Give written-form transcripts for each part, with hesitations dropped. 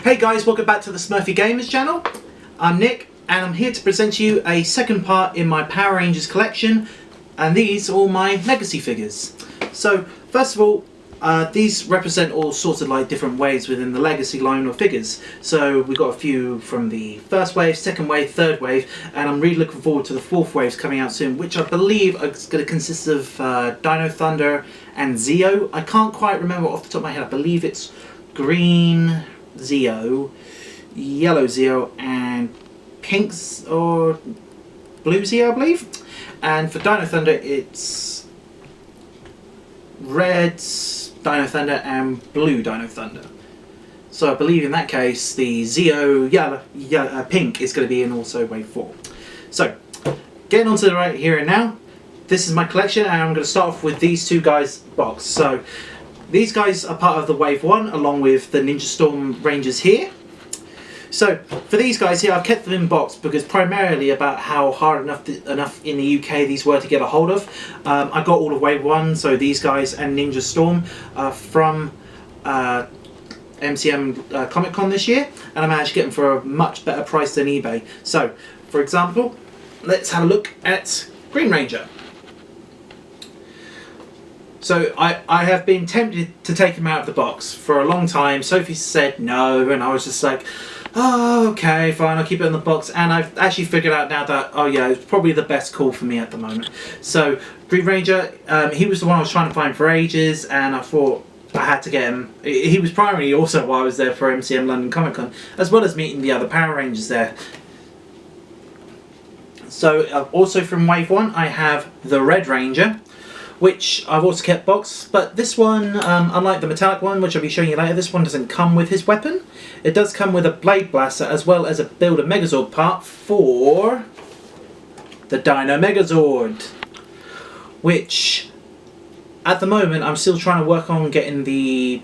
Hey guys, welcome back to the thesmurfygamers channel. I'm Nick and I'm here to present to you a second part in my Power Rangers collection, and these are all my legacy figures. So first of all, these represent all sorts of like different waves within the legacy line of figures. So we've got a few from the first wave, second wave, third wave, and I'm really looking forward to the fourth waves coming out soon, which I believe is going to consist of Dino Thunder and Zeo. I can't quite remember off the top of my head. I believe it's green Zeo, yellow Zeo, and pink or blue Zeo, I believe. And for Dino Thunder, it's red Dino Thunder and blue Dino Thunder. So I believe in that case, the Zeo yellow, pink is going to be in also wave 4. So, getting on to the right here and now, this is my collection, and I'm going to start off with these two guys box. So, these guys are part of the wave 1 along with the Ninja Storm Rangers here. So for these guys here, I've kept them in box because primarily about how hard enough in the UK these were to get a hold of. I got all of wave 1, so these guys and Ninja Storm from MCM Comic Con this year, and I managed to get them for a much better price than eBay. So for example, let's have a look at Green Ranger. So I have been tempted to take him out of the box for a long time. Sophie said no, and I was just like, oh, okay, fine, I'll keep it in the box. And I've actually figured out now that, oh yeah, it's probably the best call for me at the moment. So Green Ranger, he was the one I was trying to find for ages, and I thought I had to get him. He was primarily also while I was there for MCM London Comic Con, as well as meeting the other Power Rangers there. So also from Wave 1, I have the Red Ranger, which I've also kept boxed, but this one, unlike the metallic one, which I'll be showing you later, this one doesn't come with his weapon. It does come with a blade blaster as well as a Builder Megazord part for the Dino Megazord, which at the moment I'm still trying to work on getting the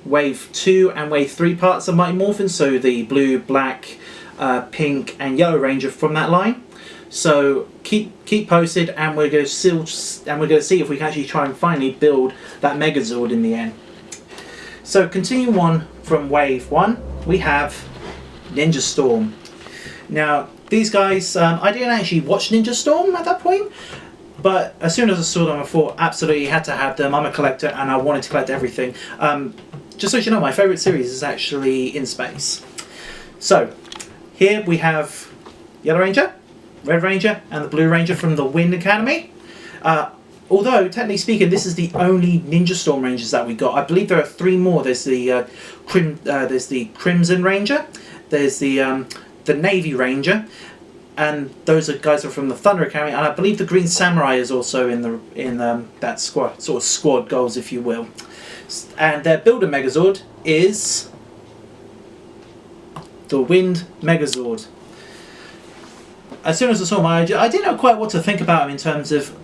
Wave 2 and Wave 3 parts of Mighty Morphin, so the blue, black, pink and yellow Ranger from that line. So keep posted, and we're going to see if we can actually try and finally build that Megazord in the end. So continuing on from Wave 1, we have Ninja Storm. Now these guys, I didn't actually watch Ninja Storm at that point, but as soon as I saw them I thought absolutely had to have them. I'm a collector and I wanted to collect everything. Just so you know, my favourite series is actually In Space. So here we have Yellow Ranger, Red Ranger and the Blue Ranger from the Wind Academy. Although, technically speaking, this is the only Ninja Storm Rangers that we got. I believe there are 3 more. There's the Crimson Ranger, there's the Navy Ranger, and those guys are from the Thunder Academy. And I believe the Green Samurai is also in that squad, sort of squad goals, if you will. And their Builder Megazord is the Wind Megazord. As soon as I saw him, I didn't know quite what to think about him in terms of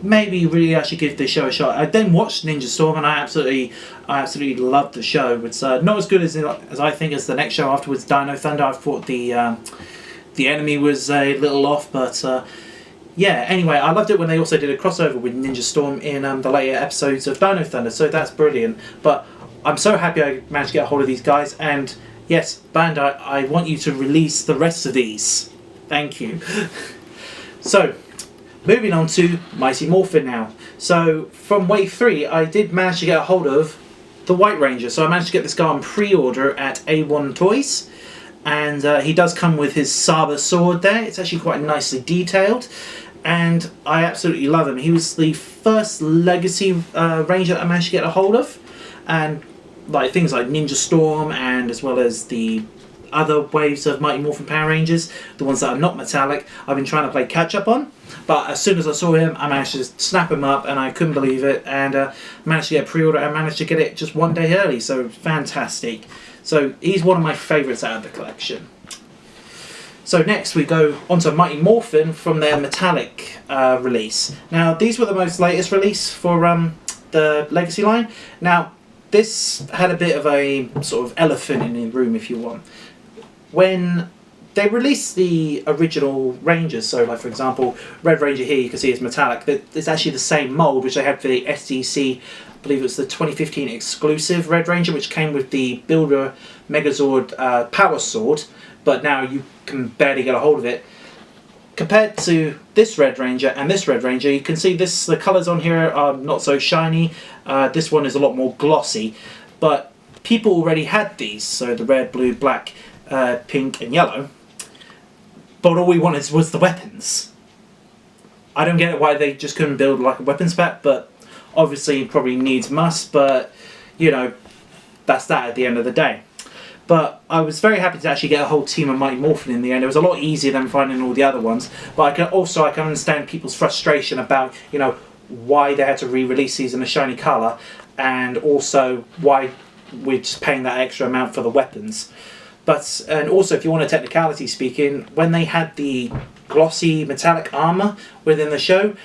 maybe really I should give this show a shot. I then watched Ninja Storm and I absolutely loved the show. It's not as good as I think as the next show afterwards, Dino Thunder. I thought the enemy was a little off, but yeah. Anyway, I loved it when they also did a crossover with Ninja Storm in the later episodes of Dino Thunder. So that's brilliant. But I'm so happy I managed to get a hold of these guys, and yes, Bandai, I want you to release the rest of these. Thank you. So, moving on to Mighty Morphin now. So, from Wave 3, I did manage to get a hold of the White Ranger. So I managed to get this guy on pre-order at A1 Toys. And he does come with his Saber sword there. It's actually quite nicely detailed. And I absolutely love him. He was the first Legacy Ranger that I managed to get a hold of. And like things like Ninja Storm, and as well as the other waves of Mighty Morphin Power Rangers, the ones that are not metallic, I've been trying to play catch up on. But as soon as I saw him, I managed to snap him up, and I couldn't believe it, and managed to get a pre-order and managed to get it just one day early, so fantastic. So he's one of my favourites out of the collection. So next we go onto Mighty Morphin from their metallic release. Now these were the most latest release for the Legacy line. Now this had a bit of a sort of elephant in the room, if you want. When they released the original Rangers, so like for example, Red Ranger here you can see is metallic. It's actually the same mould which they had for the SDC, I believe it was the 2015 exclusive Red Ranger, which came with the Builder Megazord Power Sword, but now you can barely get a hold of it. Compared to this Red Ranger and this Red Ranger, you can see the colours on here are not so shiny. This one is a lot more glossy, but people already had these, so the red, blue, black, pink and yellow. But all we wanted was the weapons. I don't get why they just couldn't build like a weapons pack, but obviously probably needs must, but you know, that's that at the end of the day. But I was very happy to actually get a whole team of Mighty Morphin in the end. It was a lot easier than finding all the other ones. But I can understand people's frustration about, you know, why they had to re-release these in a shiny colour, and also why we're just paying that extra amount for the weapons. But, and also if you want a technicality speaking, when they had the glossy metallic armour within the show,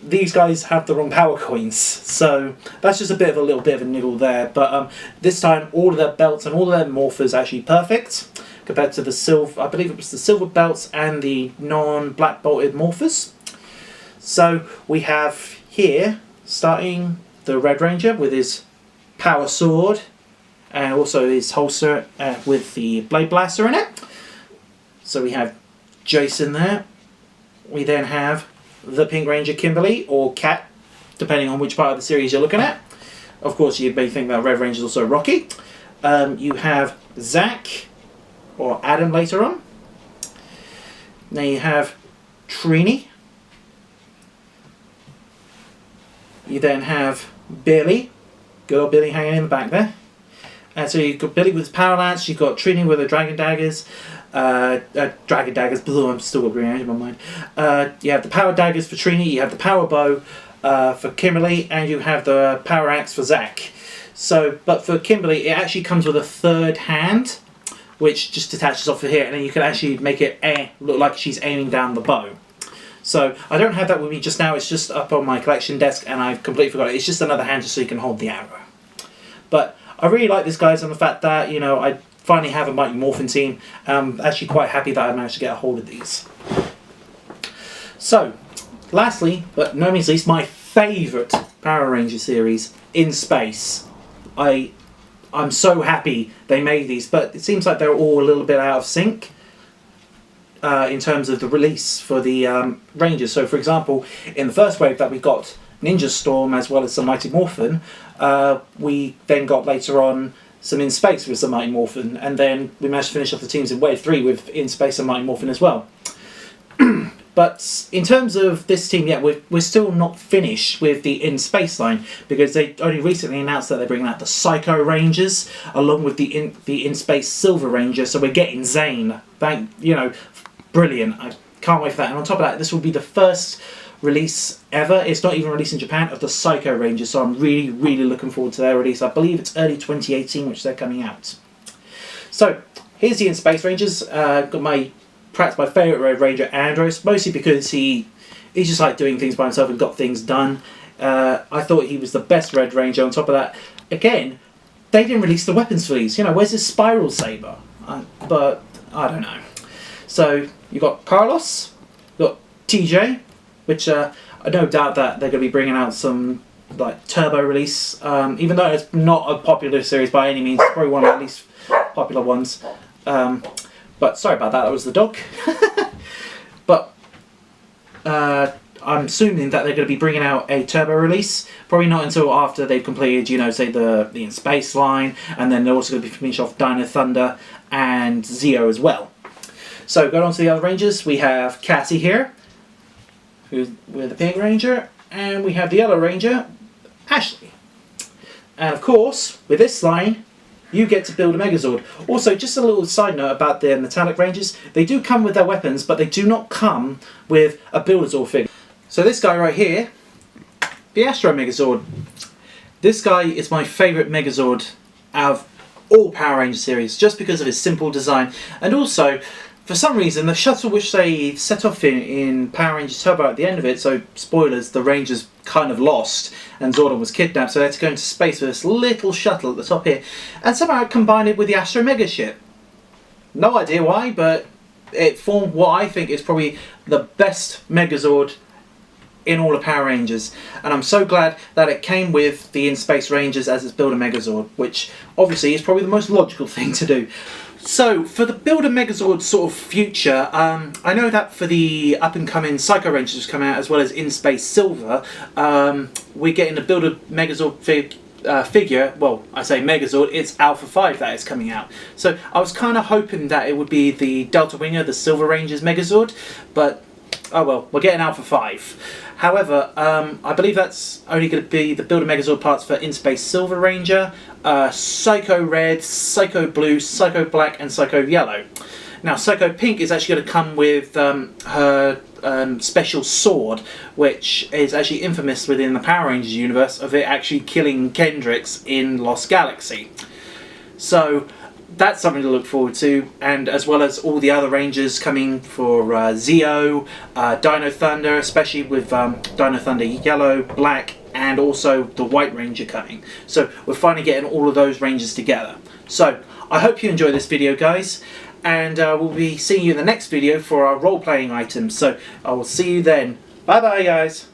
these guys have the wrong power coins, so that's just a little bit of a niggle there. But this time all of their belts and all of their morphers are actually perfect compared to the silver, I believe it was the silver belts and the non-black bolted morphers. So we have here starting the Red Ranger with his power sword and also his holster with the blade blaster in it. So we have Jason there. We then have the Pink Ranger Kimberly, or Cat, depending on which part of the series you're looking at. Of course, you may think that Red Ranger is also Rocky. You have Zach, or Adam later on. Now you have Trini. You then have Billy. Good old Billy hanging in the back there. And so you've got Billy with his power lance, you've got Trini with her dragon daggers. Dragon daggers, I'm still got Green Ranger in my mind. You have the power daggers for Trini, you have the power bow for Kimberly, and you have the power axe for Zach. So, but for Kimberly, it actually comes with a third hand, which just detaches off of here, and then you can actually make it look like she's aiming down the bow. So I don't have that with me just now, it's just up on my collection desk and I've completely forgot it. It's just another hand just so you can hold the arrow. But I really like this, guys, and the fact that, you know, I finally have a Mighty Morphin team. I'm actually quite happy that I managed to get a hold of these. So, lastly, but no means least, my favourite Power Ranger series, In Space. I'm so happy they made these, but it seems like they're all a little bit out of sync in terms of the release for the Rangers. So, for example, in the first wave that we got Ninja Storm as well as some Mighty Morphin, we then got later on some In Space with some Mighty Morphin, and then we managed to finish off the teams in Wave 3 with In Space and Mighty Morphin as well. But in terms of this team, yeah, we're still not finished with the In Space line, because they only recently announced that they're bringing out the Psycho Rangers along with the In Space Silver Ranger, so we're getting Zane. You know, brilliant. I can't wait for that. And on top of that, this will be the first release ever, it's not even released in Japan, of the Psycho Rangers, so I'm really looking forward to their release. I believe it's early 2018 which they're coming out. So here's the In Space Rangers. Got perhaps my favourite Red Ranger, Andros, mostly because he's just like doing things by himself and got things done. I thought he was the best Red Ranger. On top of that, again, they didn't release the weapons for these. You know, where's his Spiral Saber? But I don't know. So you got Carlos, you got TJ, which I no doubt that they're going to be bringing out some like turbo release, even though it's not a popular series by any means. It's probably one of the least popular ones. But sorry about that, that was the dog. But I'm assuming that they're going to be bringing out a turbo release, probably not until after they've completed, you know, say the In Space line, and then they're also going to be finishing off Dino Thunder and Zeo as well. So going on to the other Rangers, we have Cassie here, who's with the Pink Ranger, and we have the Yellow Ranger, Ashley. And of course, with this line, you get to build a Megazord. Also, just a little side note about the Metallic Rangers, they do come with their weapons, but they do not come with a Build-A-Zord figure. So this guy right here, the Astro Megazord. This guy is my favourite Megazord out of all Power Ranger series, just because of his simple design, and also, for some reason, the shuttle which they set off in Power Rangers Turbo at the end of it, so spoilers, the Rangers kind of lost and Zordon was kidnapped, so they had to go into space with this little shuttle at the top here, and somehow combined it with the Astro Mega ship. No idea why, but it formed what I think is probably the best Megazord in all of Power Rangers, and I'm so glad that it came with the In Space Rangers as its Builder Megazord, which obviously is probably the most logical thing to do. So for the Builder Megazord sort of future, I know that for the up and coming Psycho Rangers come out, as well as In Space Silver, we're getting the Builder Megazord figure. Well, I say Megazord, it's Alpha 5 that is coming out. So I was kind of hoping that it would be the Delta Winger, the Silver Rangers Megazord, but oh well, we're getting Alpha 5. However, I believe that's only going to be the Builder Megazord parts for In Space Silver Ranger, Psycho Red, Psycho Blue, Psycho Black, and Psycho Yellow. Now, Psycho Pink is actually going to come with her special sword, which is actually infamous within the Power Rangers universe of it actually killing Kendrix in Lost Galaxy. So that's something to look forward to, and as well as all the other Rangers coming for Zeo, Dino Thunder, especially with Dino Thunder Yellow, Black, and also the White Ranger coming. So we're finally getting all of those Rangers together. So I hope you enjoy this video, guys, and we'll be seeing you in the next video for our role-playing items. So I will see you then. Bye bye, guys.